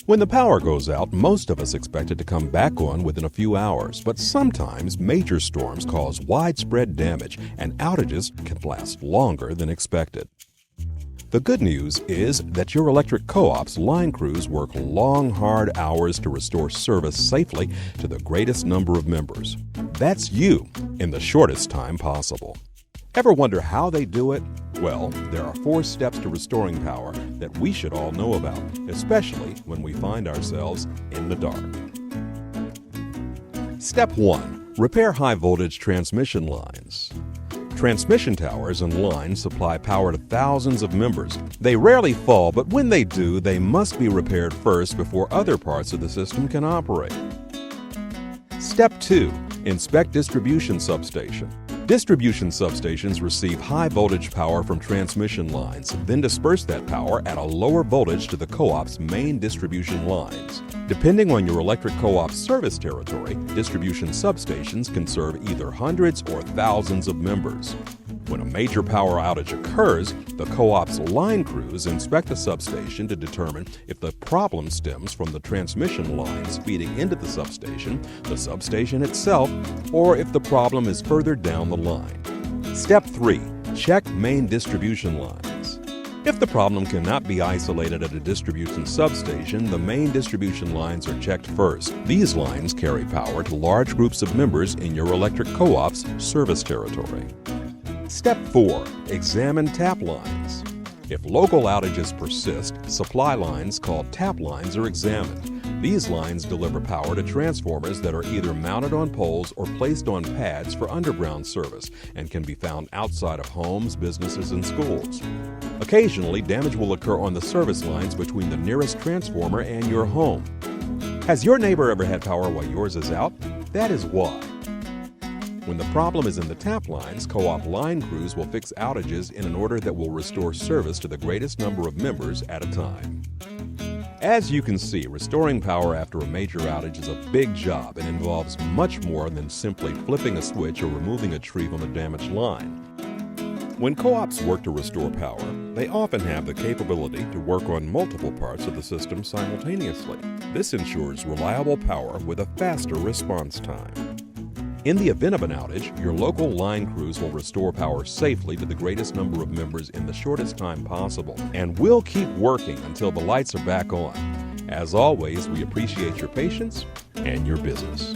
When the power goes out, most of us expect it to come back on within a few hours, but sometimes major storms cause widespread damage and outages can last longer than expected. The good news is that your electric co-op's line crews work long, hard hours to restore service safely to the greatest number of members. That's you in the shortest time possible. Ever wonder how they do it? Well, there are 4 steps to restoring power that we should all know about, especially when we find ourselves in the dark. Step 1. Repair high-voltage transmission lines. Transmission towers and lines supply power to thousands of members. They rarely fall, but when they do, they must be repaired first before other parts of the system can operate. Step 2. Inspect distribution substation. Distribution substations receive high-voltage power from transmission lines, then disperse that power at a lower voltage to the co-op's main distribution lines. Depending on your electric co-op's service territory, distribution substations can serve either hundreds or thousands of members. When a major power outage occurs, the co-op's line crews inspect the substation to determine if the problem stems from the transmission lines feeding into the substation itself, or if the problem is further down the line. Step 3. Check main distribution lines. If the problem cannot be isolated at a distribution substation, the main distribution lines are checked first. These lines carry power to large groups of members in your electric co-op's service territory. Step 4. Examine tap lines. If local outages persist, supply lines called tap lines are examined. These lines deliver power to transformers that are either mounted on poles or placed on pads for underground service and can be found outside of homes, businesses, and schools. Occasionally, damage will occur on the service lines between the nearest transformer and your home. Has your neighbor ever had power while yours is out? That is why. When the problem is in the tap lines, co-op line crews will fix outages in an order that will restore service to the greatest number of members at a time. As you can see, restoring power after a major outage is a big job and involves much more than simply flipping a switch or removing a tree from a damaged line. When co-ops work to restore power, they often have the capability to work on multiple parts of the system simultaneously. This ensures reliable power with a faster response time. In the event of an outage, your local line crews will restore power safely to the greatest number of members in the shortest time possible, and we'll keep working until the lights are back on. As always, we appreciate your patience and your business.